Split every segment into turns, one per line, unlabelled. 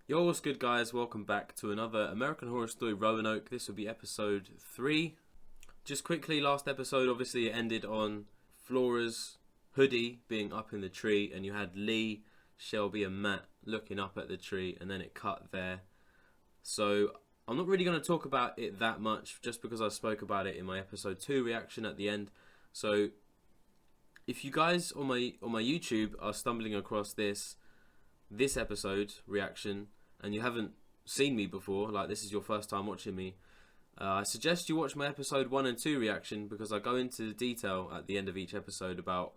Yo, what's good guys? Welcome back to another American Horror Story Roanoke. This will be episode 3. Just quickly, last episode obviously it ended on Flora's hoodie being up in the tree, and you had Lee, Shelby and Matt looking up at the tree, and then it cut there. So I'm not really going to talk about it that much just because I spoke about it in my episode 2 reaction at the end. So if you guys on my YouTube are stumbling across this episode reaction and you haven't seen me before, like this is your first time watching me, I suggest you watch my episode 1 and 2 reaction, because I go into detail at the end of each episode about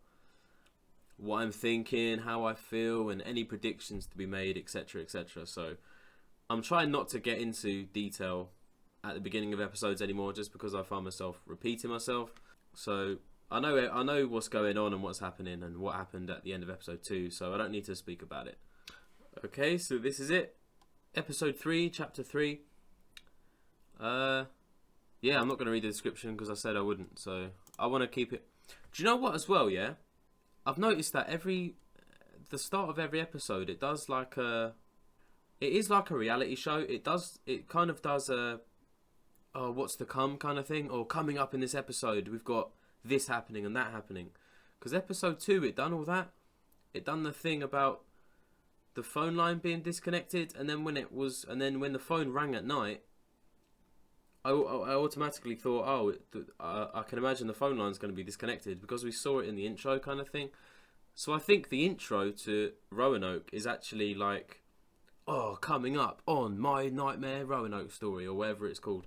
what I'm thinking, how I feel, and any predictions to be made, etc, etc. So I'm trying not to get into detail at the beginning of episodes anymore, just because I find myself repeating myself. So I know what's going on and what's happening and what happened at the end of episode 2, so I don't need to speak about it. Okay, so this is it. Episode 3, chapter 3. Yeah, I'm not going to read the description because I said I wouldn't, so I want to keep it. Do you know what as well, yeah? I've noticed that the start of every episode, it is like a reality show. It kind of does a, oh, what's to come kind of thing, or coming up in this episode, we've got this happening and that happening. Because episode 2, it done all that. It done the thing about the phone line being disconnected, and then when the phone rang at night, I automatically thought, oh, I can imagine the phone line's going to be disconnected because we saw it in the intro kind of thing. So I think the intro to Roanoke is actually like, oh, coming up on my Nightmare Roanoke story, or whatever it's called.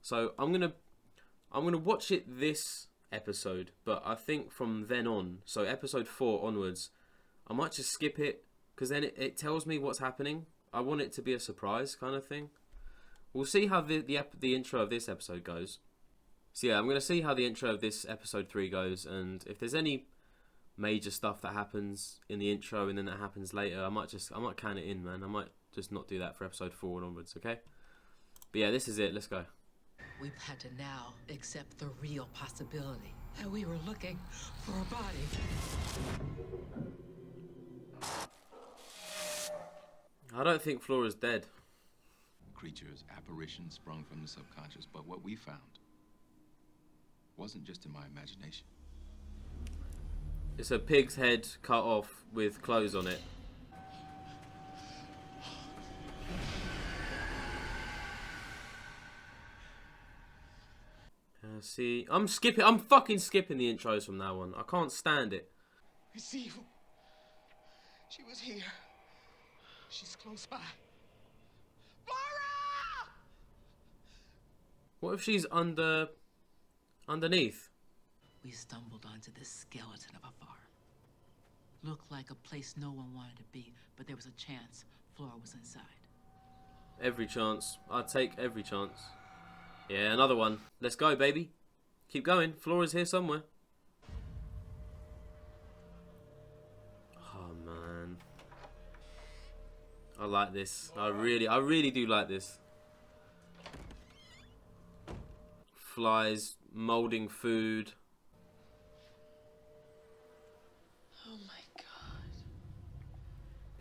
So I'm gonna watch it this episode, but I think from then on, so episode 4 onwards, I might just skip it, because then it tells me what's happening. I want it to be a surprise kind of thing. We'll see how the intro of this episode goes. So yeah, I'm going to see how the intro of this episode 3 goes, and if there's any major stuff that happens in the intro and then that happens later, I might can it in, man. I might just not do that for episode 4 and onwards, okay? But yeah, this is it. Let's go.
We've had to now accept the real possibility that we were looking for a body.
I don't think Flora's dead.
Creature's apparition sprung from the subconscious, but what we found wasn't just in my imagination.
It's a pig's head cut off with clothes on it. See, I'm fucking skipping the intros from now on. I can't stand it.
It's evil. She was here. She's close by. Laura!
What if she's underneath?
We stumbled onto this skeleton of a farm. Looked like a place no one wanted to be, but there was a chance Flora was inside.
Every chance. I'd take every chance. Yeah, another one. Let's go, baby. Keep going. Flora's here somewhere. Oh, man. I like this. I really do like this. Flies molding food.
Oh my God.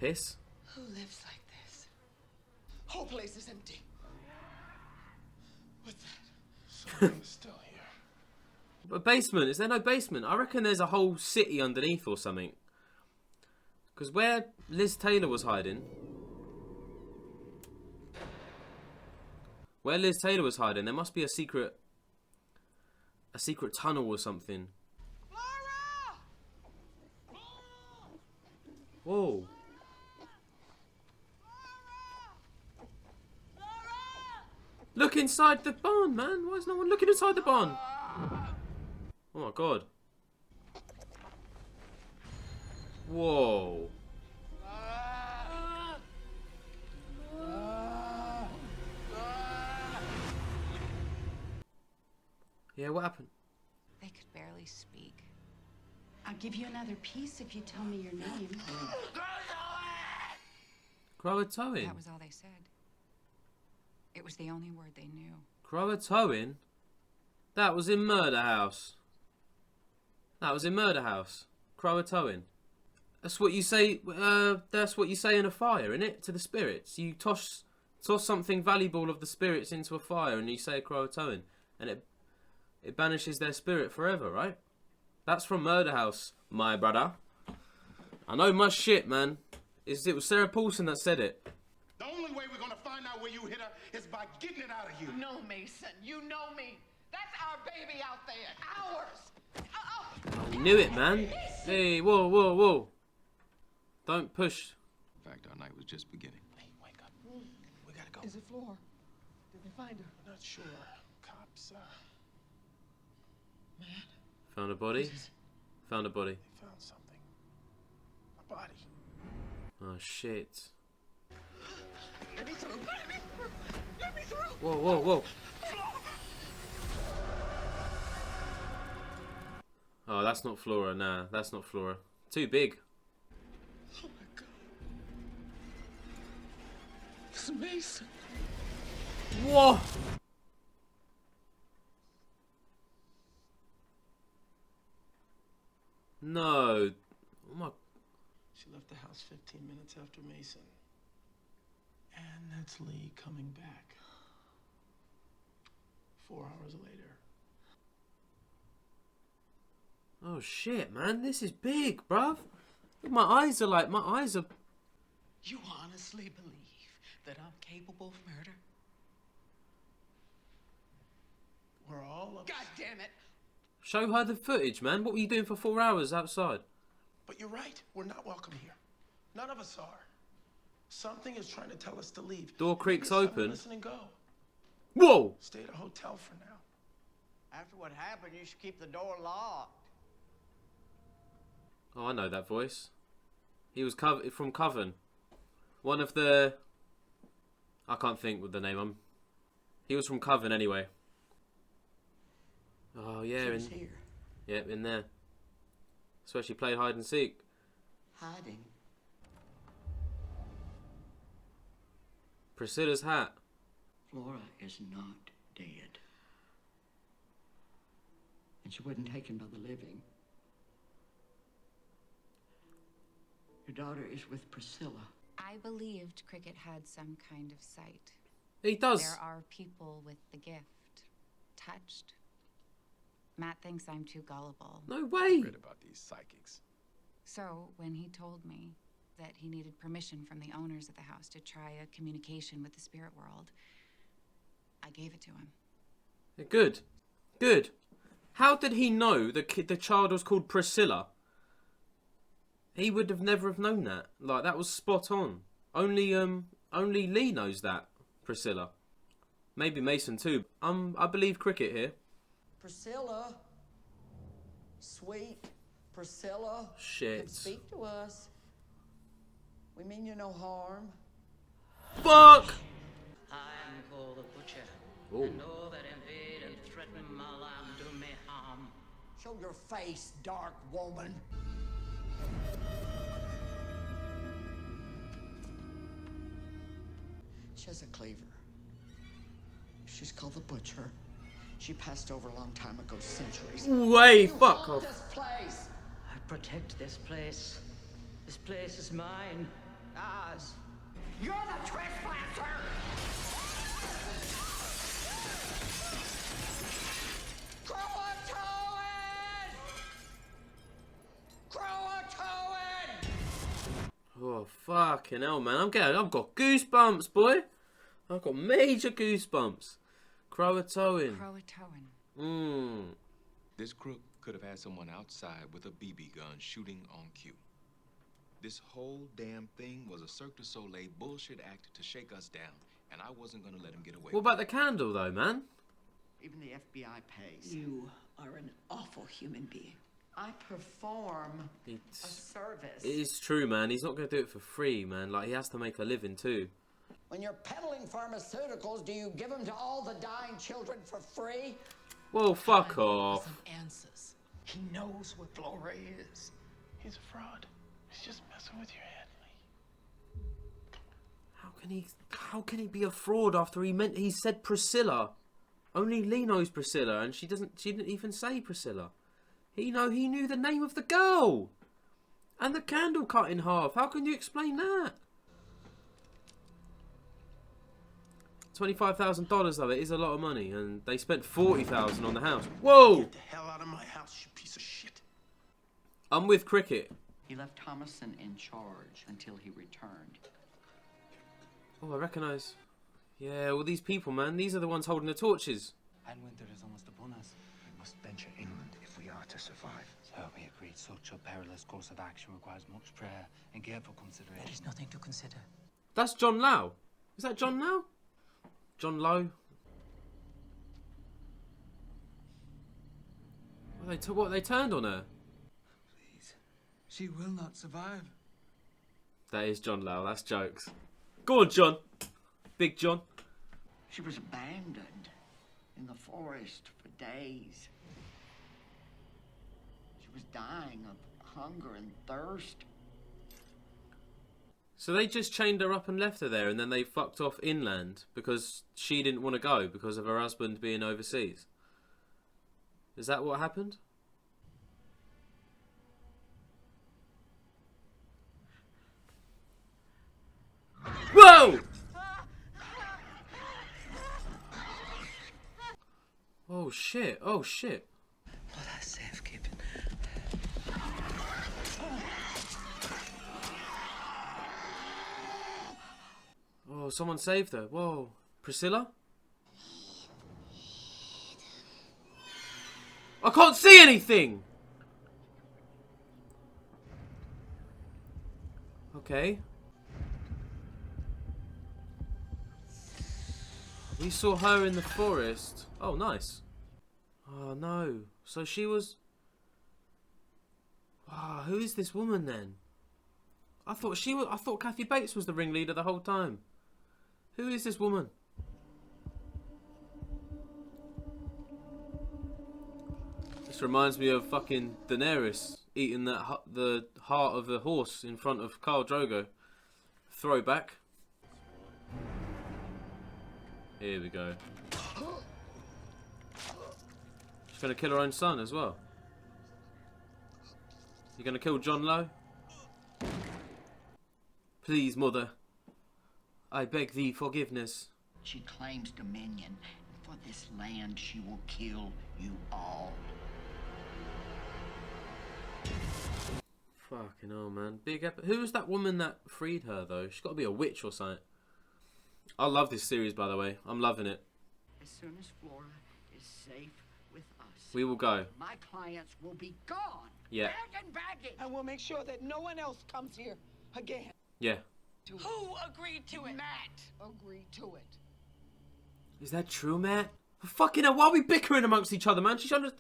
Piss?
Who lives like this? Whole place is empty. What's that? Someone's still here.
A basement? Is there no basement? I reckon there's a whole city underneath or something. Because where Liz Taylor was hiding... there must be a secret tunnel or something.
Laura!
Whoa. Look inside the barn, man. Why is no one looking inside the barn? Oh my God. Whoa. Yeah, what happened?
They could barely speak. I'll give you another piece if you tell me your name.
Croatoan.
That was all they said. It was the only word they knew.
Croatoan? That was in Murder House. Croatoan. That's what you say. That's what you say in a fire, innit? To the spirits, you toss something valuable of the spirits into a fire, and you say Croatoan, and it banishes their spirit forever, right? That's from Murder House, my brother. I know my shit, man. It was Sarah Paulson that said it.
The only way we're gonna find out where you hit her is by getting it out of you.
No, Mason, you know me. That's our baby out there. Ours.
I knew it, man. Hey, whoa, whoa, whoa. Don't push.
In fact, our night was just beginning.
Hey, wake up. We gotta go.
Is it Flora? Did they find her?
Not sure. Cops,
Man.
Found a body? Found a body.
they found something. A body.
Oh, shit.
Let me through. Let me through.
Whoa, whoa, whoa. Oh, that's not Flora. Nah, that's not Flora. Too big.
Oh my God. It's Mason.
Whoa! No. Oh my.
She left the house 15 minutes after Mason. And that's Lee coming back. 4 hours later.
Oh shit, man. This is big, bruv. My eyes are.
You honestly believe that I'm capable of murder?
We're all up.
God damn it!
Show her the footage, man. What were you doing for 4 hours outside?
But you're right. We're not welcome here. None of us are. Something is trying to tell us to leave.
Door creaks
Maybe it's time to
open.
Listen and go.
Whoa!
Stay at a hotel for now.
After what happened, you should keep the door locked.
Oh, I know that voice. He was from Coven. One of the... I can't think with the name. He was from Coven anyway. Oh, yeah.
She was here.
Yep, in there. That's where she played hide and seek.
Hiding.
Priscilla's hat.
Flora is not dead. And she wasn't taken by the living. Your daughter is with Priscilla.
I believed Cricket had some kind of sight.
He does.
There are people with the gift. Touched. Matt thinks I'm too gullible.
No way.
Read about these psychics.
So when he told me that he needed permission from the owners of the house to try a communication with the spirit world, I gave it to him.
Good. Good. How did he know the child was called Priscilla? He would have never have known that. Like, that was spot on. Only Lee knows that, Priscilla. Maybe Mason too. I believe Cricket here.
Priscilla. Sweet Priscilla.
Shit.
Could speak to us. We mean you no harm.
Fuck!
I am called the Butcher.
Ooh.
And all that invade and threaten my land do me harm.
Show your face, dark woman. She has a cleaver. She's called the Butcher. She passed over a long time ago, centuries.
Way,
You
fuck
haunt
off.
this place.
I protect this place. This place is mine. Ours.
You're the trespasser. Croatoan! Croatoan!
Oh, fucking hell, man. I've got goosebumps, boy. I've got major goosebumps. Croatoan.
Croatoan.
This crook could have had someone outside with a BB gun shooting on cue. This whole damn thing was a Cirque du Soleil bullshit act to shake us down, and I wasn't gonna let him get away.
What about the candle, though, man?
Even the FBI pays.
You are an awful human being.
I perform a
It's,
service.
it is true, man. He's not going to do it for free, man. Like, he has to make a living, too.
When you're peddling pharmaceuticals, do you give them to all the dying children for free?
Well, fuck off.
Some answers.
He knows what Flora is. He's a fraud. He's just messing with your head, Lee.
How can he be a fraud after he said Priscilla? Only Lee knows Priscilla, and she didn't even say Priscilla. He knew the name of the girl. And the candle cut in half. How can you explain that? $25,000 of it is a lot of money, and they spent $40,000 on the house. Whoa!
Get the hell out of my house, you piece of shit.
I'm with Cricket.
He left Thomason in charge until he returned.
Oh, I recognise. Yeah, all these people, man. These are the ones holding the torches.
And winter is almost upon us. We must venture inland if we are to survive. So we agreed such a perilous course of action requires much prayer and careful consideration.
There is nothing to consider.
That's John Lau. Is that John Lau? John Lowe? What, they turned on her?
Please. She will not survive.
That is John Lau. That's jokes. Go on, John. Big John.
She was abandoned in the forest for days. She was dying of hunger and thirst.
So they just chained her up and left her there, and then they fucked off inland because she didn't want to go because of her husband being overseas. Is that what happened? Whoa! Oh shit, oh shit.
Well, that's safekeeping.
Oh, someone saved her. Whoa. Priscilla? I can't see anything! Okay. We saw her in the forest. Oh, nice. Oh, no. So she was... Ah, who is this woman then? I thought Kathy Bates was the ringleader the whole time. Who is this woman? This reminds me of fucking Daenerys eating the heart of the horse in front of Khal Drogo. Throwback. Here we go. She's gonna kill her own son as well. You gonna kill John Lowe? Please, mother. I beg thee forgiveness.
She claims dominion, and for this land she will kill you all.
Fucking hell, man. Who was that woman that freed her, though? She's got to be a witch or something. I love this series, by the way. I'm loving it.
As soon as Flora is safe with us,
We will go.
my clients will be gone.
Yeah.
Bagging.
And we'll make sure that no one else comes here again.
Yeah.
Who agreed to it? Matt agreed to it.
Is that true, Matt? Fucking hell, why are we bickering amongst each other, man? She's trying to...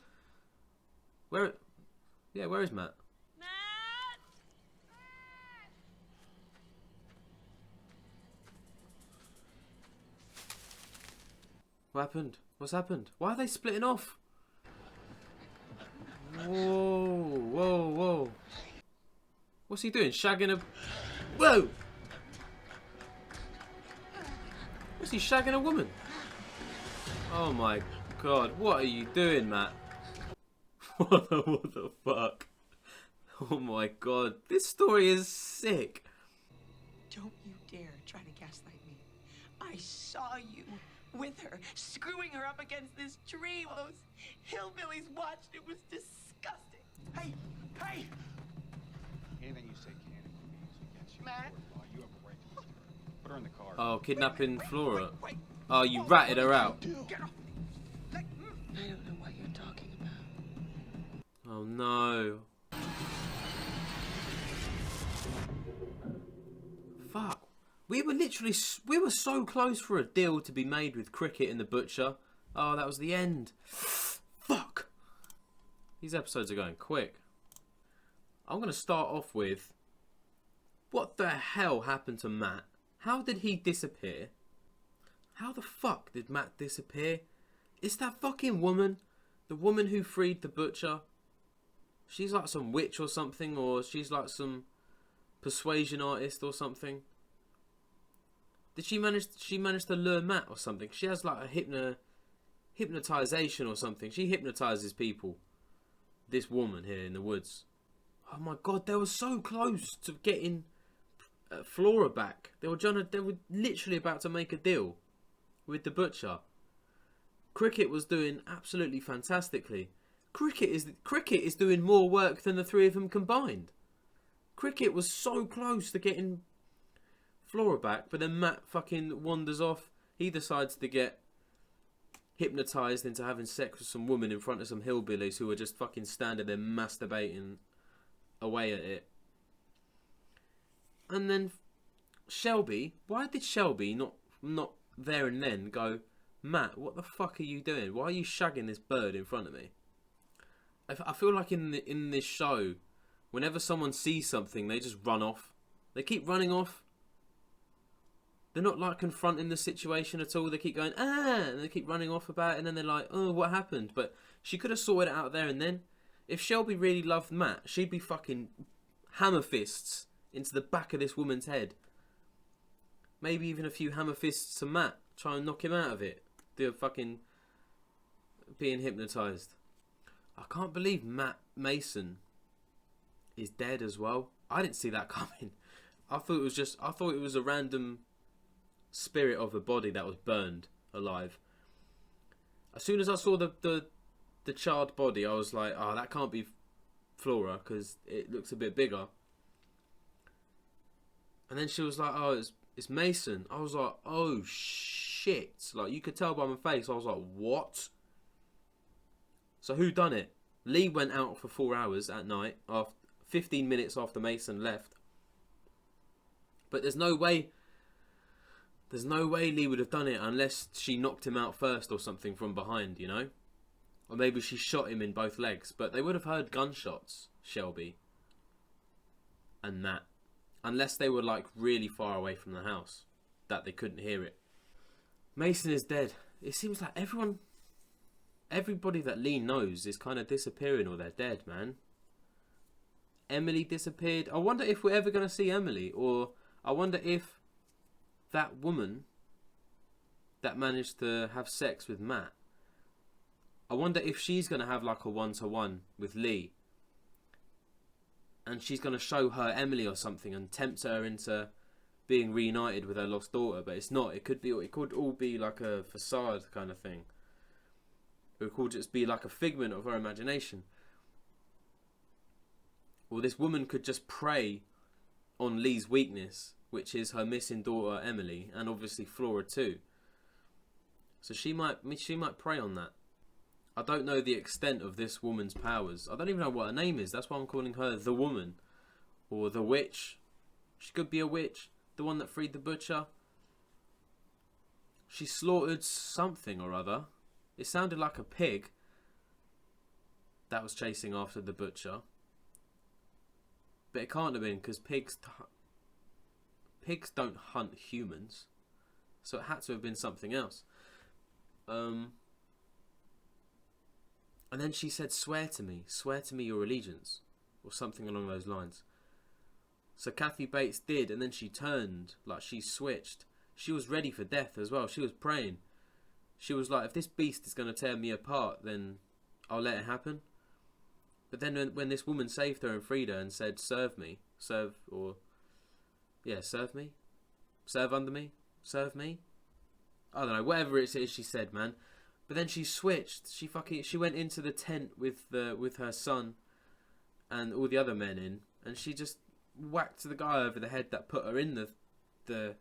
Where... Yeah, where is Matt?
Matt!
What happened? What's happened? Why are they splitting off? Whoa, whoa, whoa. What's he doing? Shagging a... Whoa! What's he shagging a woman? Oh my god, what are you doing, Matt? What the fuck? Oh my god, this story is sick.
Don't you dare try to gaslight me. I saw you with her, screwing her up against this tree while those hillbillies watched. It was disgusting. Hey, hey!
Anything you say can and means against you.
Matt?
You have a right to this. Put her in the car.
Oh, kidnapping Flora. Oh, you ratted her out.
Get off me. I don't know what you're talking about.
Oh no. Fuck. We were so close for a deal to be made with Cricket and the Butcher. Oh, that was the end. Fuck. These episodes are going quick. I'm going to start off with... What the hell happened to Matt? How did he disappear? How the fuck did Matt disappear? It's that fucking woman. The woman who freed the Butcher. She's like some witch or something. Or she's like some persuasion artist or something. Did she manage to lure Matt or something? She has like a hypnotization or something. She hypnotizes people. This woman here in the woods. Oh my god, they were so close to getting Flora back. They were literally about to make a deal with the butcher. Cricket was doing absolutely fantastically. Cricket is doing more work than the three of them combined. Cricket was so close to getting Flora back, but then Matt fucking wanders off. He decides to get hypnotised into having sex with some woman in front of some hillbillies who are just fucking standing there masturbating away at it. And then Shelby, why did Shelby not there and then go, Matt, what the fuck are you doing? Why are you shagging this bird in front of me? I feel like in this show, whenever someone sees something, they just run off. They keep running off. They're not like confronting the situation at all. They keep going, and they keep running off about it, and then they're like, oh, what happened? But she could have sorted it out there and then. If Shelby really loved Matt, she'd be fucking hammer fists into the back of this woman's head. Maybe even a few hammer fists to Matt. Try and knock him out of it. They're fucking being hypnotised. I can't believe Matt Mason is dead as well. I didn't see that coming. I thought it was a random spirit of a body that was burned alive. As soon as I saw the charred body, I was like, oh, that can't be Flora because it looks a bit bigger. And then she was like, oh, it's Mason. I was like, oh shit. Like, you could tell by my face. I was like, what? So who done it? Lee went out for 4 hours at night, 15 minutes after Mason left. But there's no way Lee would have done it unless she knocked him out first or something from behind, you know? Or maybe she shot him in both legs. But they would have heard gunshots, Shelby and Matt. Unless they were like really far away from the house, that they couldn't hear it. Mason is dead. It seems like everybody that Lee knows is kind of disappearing or they're dead, man. Emily disappeared. I wonder if we're ever going to see Emily, or I wonder if that woman that managed to have sex with Matt, I wonder if she's going to have like a one-to-one with Lee. And she's going to show her Emily or something and tempt her into being reunited with her lost daughter. But it's not. It could all be like a facade kind of thing. It could just be like a figment of her imagination. Or this woman could just prey on Lee's weakness, which is her missing daughter Emily, and obviously Flora too. So she might prey on that. I don't know the extent of this woman's powers. I don't even know what her name is. That's why I'm calling her the woman. Or the witch. She could be a witch. The one that freed the butcher. She slaughtered something or other. It sounded like a pig that was chasing after the butcher. But it can't have been, because pigs don't hunt humans. So it had to have been something else. And then she said, swear to me your allegiance, or something along those lines. So Kathy Bates did, and then she turned, like she switched. She was ready for death as well. She was praying. She was like, if this beast is going to tear me apart, then I'll let it happen. But then when this woman saved her and freed her and said, serve me, serve me, serve under me, serve me. I don't know, whatever it is she said, man. But then she switched. She went into the tent with her son and all the other men in, and she just whacked the guy over the head that put her in the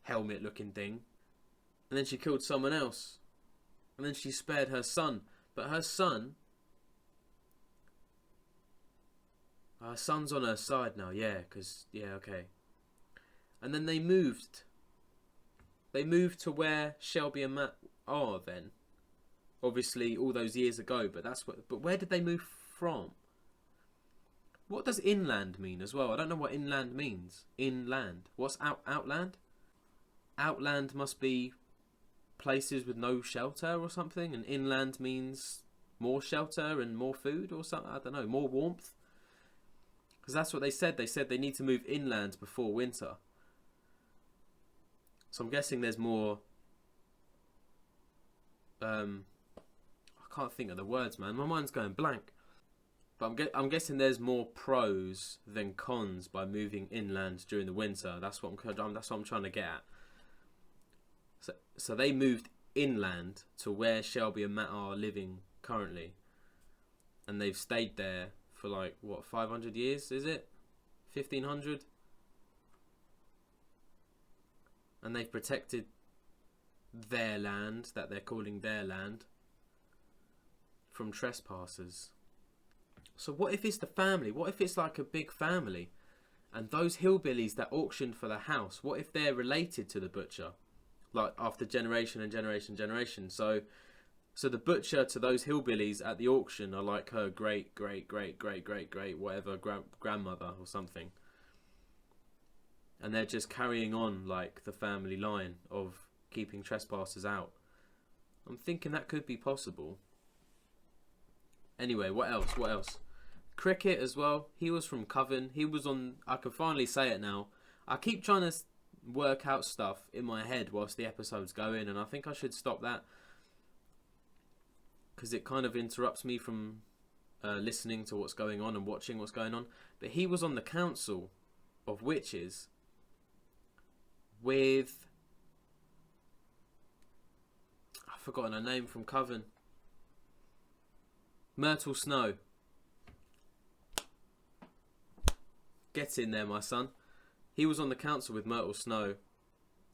helmet looking thing. And then she killed someone else. And then she spared her son. But her son's on her side now, okay. And then they moved to where Shelby and Matt are then. Obviously all those years ago, but where did they move from? What does inland mean as well? I don't know what inland means. Inland. What's outland? Outland must be places with no shelter or something, and inland means more shelter and more food or something. I don't know, more warmth. Because that's what they said. They said they need to move inland before winter. So I'm guessing there's more... I can't think of the words, man. My mind's going blank. But I'm guessing there's more pros than cons by moving inland during the winter. That's what I'm trying to get at. So they moved inland to where Shelby and Matt are living currently, and they've stayed there for like what, 500 years? Is it 1500? And they've protected their land, that they're calling their land, from trespassers. So what if it's the family? What if it's like a big family, and those hillbillies that auctioned for the house, what if they're related to the butcher, like after generation and generation and generation? So the butcher to those hillbillies at the auction are like her great whatever grandmother or something, and they're just carrying on like the family line of keeping trespassers out. I'm thinking that could be possible. Anyway, what else? Cricket as well. He was from Coven. He was on... I can finally say it now. I keep trying to work out stuff in my head whilst the episode's going, and I think I should stop that, because it kind of interrupts me from listening to what's going on and watching what's going on. But he was on the Council of Witches with... I've forgotten her name from Coven. Myrtle Snow. Get in there, my son. He was on the council with Myrtle Snow.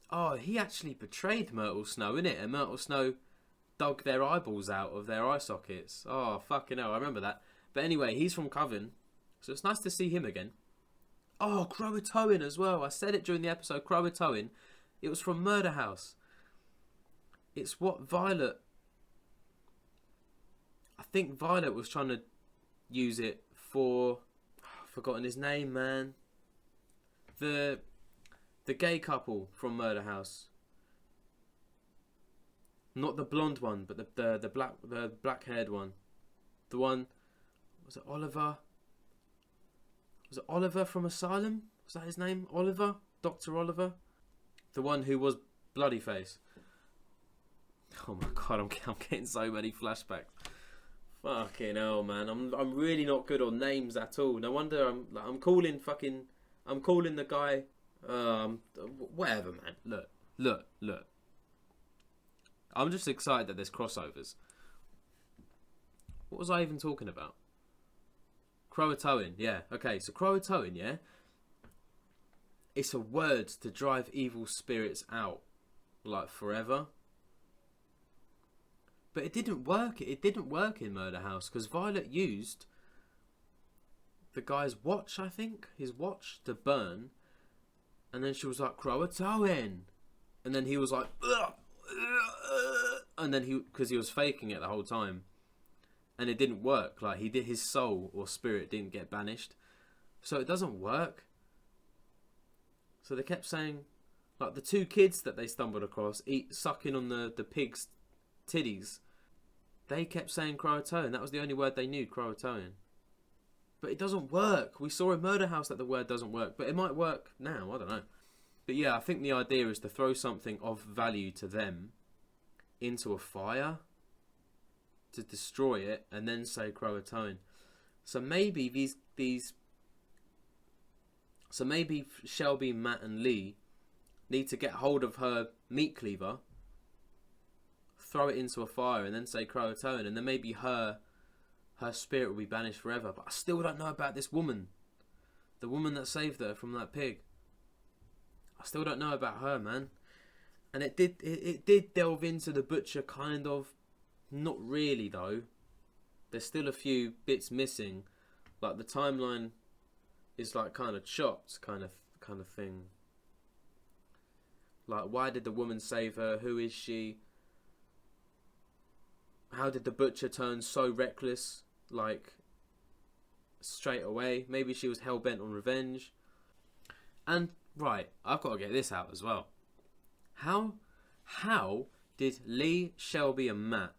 Oh, he actually betrayed Myrtle Snow, innit? And Myrtle Snow dug their eyeballs out of their eye sockets. Oh, fucking hell, I remember that. But anyway, he's from Coven, so it's nice to see him again. Oh, Croatoan as well. I said it during the episode, Croatoan. It was from Murder House. It's what Violet... I think Violet was trying to use it for... I've forgotten his name, man. The gay couple from Murder House. Not the blonde one, but the black haired one. The one, was it Oliver? Was it Oliver from Asylum? Was that his name? Oliver? Dr. Oliver? The one who was Bloodyface. Oh my god, I'm getting so many flashbacks. Fucking hell, man. I'm really not good on names at all. No wonder I'm calling the guy whatever, man. Look. I'm just excited that there's crossovers. What was I even talking about? Croatoan, yeah. Okay, so Croatoan, yeah. It's a word to drive evil spirits out, like forever. But it didn't work. It didn't work in Murder House because Violet used the guy's watch, I think, his watch to burn, and then she was like, Croatoan, and then he was like, ugh, and then because he was faking it the whole time, and it didn't work. Like his soul or spirit didn't get banished, so it doesn't work. So they kept saying, like the two kids that they stumbled across, sucking on the pig's titties, they kept saying Croatoan. That was the only word they knew, Croatoan. But it doesn't work. We saw in Murder House that the word doesn't work, but it might work now. I don't know. But yeah, I think the idea is to throw something of value to them into a fire to destroy it, and then say Croatoan. So maybe So maybe Shelby, Matt, and Lee need to get hold of her meat cleaver, throw it into a fire, and then say Croatoan, and then maybe her spirit will be banished forever. But I still don't know about this woman, the woman that saved her from that pig. I still don't know about her, man. And it did delve into the butcher, kind of. Not really though. There's still a few bits missing, like the timeline is like kind of chopped, kind of thing. Like, why did the woman save her? Who is she? How did the butcher turn so reckless, like, straight away? Maybe she was hell-bent on revenge. And, right, I've got to get this out as well. How did Lee, Shelby and Matt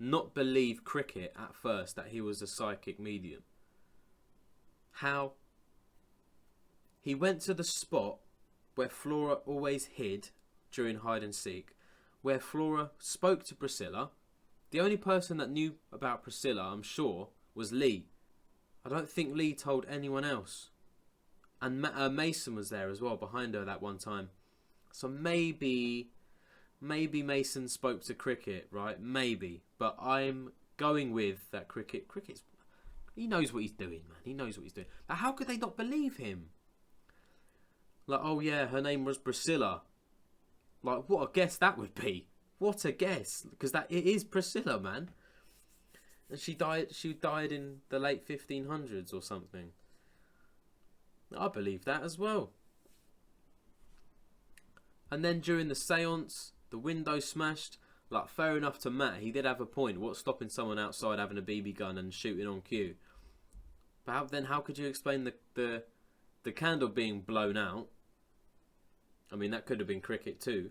not believe Cricket at first that he was a psychic medium? How? He went to the spot where Flora always hid during hide and seek, where Flora spoke to Priscilla, The only person that knew about Priscilla, I'm sure, was Lee. I don't think Lee told anyone else. And Mason was there as well, behind her that one time. So maybe Mason spoke to Cricket, right? Maybe. But I'm going with that Cricket's... He knows what he's doing, man. He knows what he's doing. But how could they not believe him? Like, oh yeah, her name was Priscilla. Like, what a guess that would be. What a guess. Because it is Priscilla, man. And she died in the late 1500s or something. I believe that as well. And then during the seance, the window smashed. Like, fair enough to Matt. He did have a point. What's stopping someone outside having a BB gun and shooting on cue? But how could you explain the candle being blown out? I mean, that could have been Cricket too.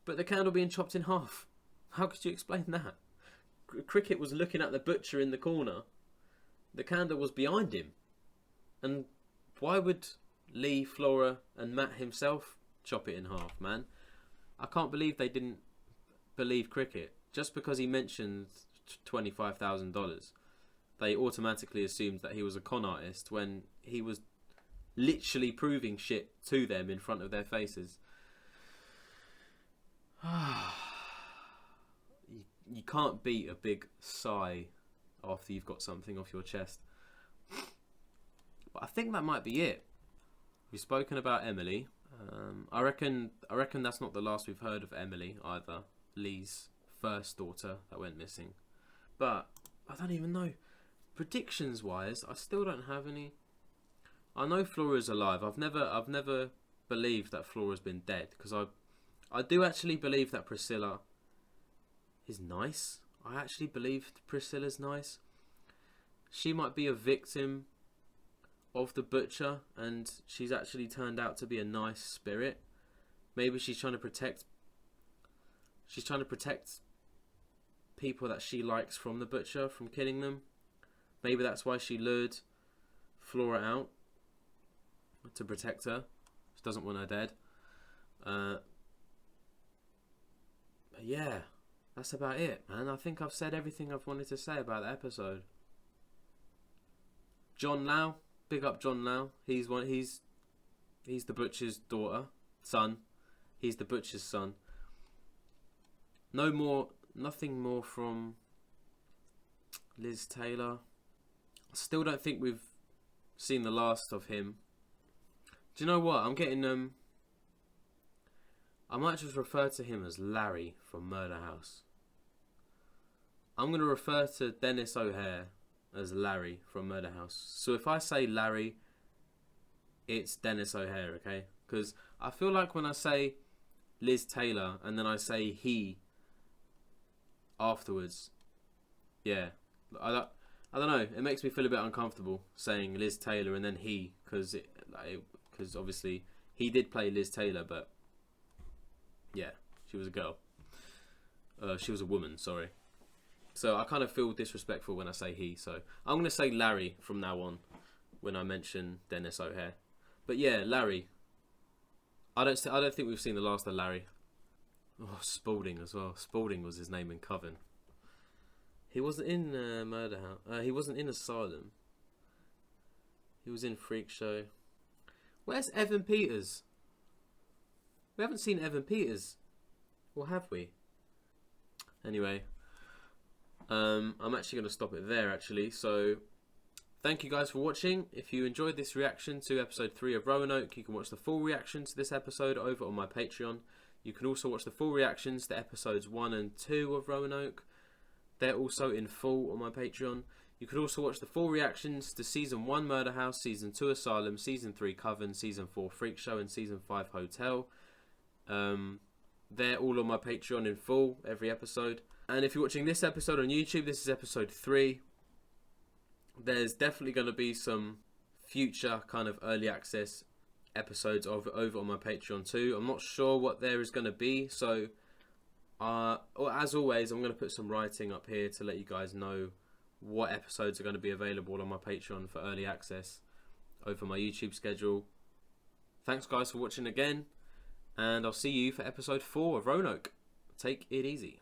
But the candle being chopped in half. How could you explain that? Cricket was looking at the butcher in the corner. The candle was behind him. And why would Lee, Flora and Matt himself chop it in half, man? I can't believe they didn't believe Cricket. Just because he mentioned $25,000. They automatically assumed that he was a con artist when he was literally proving shit to them in front of their faces. You can't beat a big sigh after you've got something off your chest. But I think that might be it. We've spoken about Emily. I reckon that's not the last we've heard of Emily either. Lee's first daughter that went missing. But I don't even know. Predictions wise, I still don't have any. I know Flora's alive. I've never believed that Flora's been dead, because I do actually believe that Priscilla is nice. I actually believe Priscilla's nice. She might be a victim of the butcher, and she's actually turned out to be a nice spirit. Maybe she's trying to protect people that she likes from the butcher, from killing them. Maybe that's why she lured Flora out, to protect her. She doesn't want her dead. Yeah, that's about it, man. I think I've said everything I've wanted to say about the episode. John Lau, big up John Lau. He's the butcher's son. He's the butcher's son. Nothing more from Liz Taylor. I still don't think we've seen the last of him. Do you know what? I'm getting I might just refer to him as Larry from Murder House. I'm going to refer to Dennis O'Hare as Larry from Murder House. So if I say Larry, it's Dennis O'Hare, okay? Because I feel like when I say Liz Taylor and then I say he afterwards, yeah, I don't know. It makes me feel a bit uncomfortable saying Liz Taylor and then he, because obviously he did play Liz Taylor, but yeah, she was a girl. She was a woman, sorry. So I kind of feel disrespectful when I say he. So I'm going to say Larry from now on when I mention Dennis O'Hare. But yeah, Larry. I don't think we've seen the last of Larry. Oh, Spaulding as well. Spaulding was his name in Coven. He wasn't in Murder House. He wasn't in Asylum. He was in Freak Show. Where's Evan Peters? We haven't seen Evan Peters. Or have we? Anyway. I'm actually going to stop it there, actually. So, thank you guys for watching. If you enjoyed this reaction to episode 3 of Roanoke, you can watch the full reaction to this episode over on my Patreon. You can also watch the full reactions to episodes 1 and 2 of Roanoke. They're also in full on my Patreon. You can also watch the full reactions to Season 1 Murder House, Season 2 Asylum, Season 3 Coven, Season 4 Freak Show, and Season 5 Hotel. They're all on my Patreon in full, every episode. And if you're watching this episode on YouTube, this is episode 3. There's definitely going to be some future kind of early access episodes over on my Patreon too. I'm not sure what there is going to be, so as always, I'm going to put some writing up here to let you guys know what episodes are going to be available on my Patreon for early access over my YouTube schedule. Thanks guys for watching again, and I'll see you for episode 4 of Roanoke. Take it easy.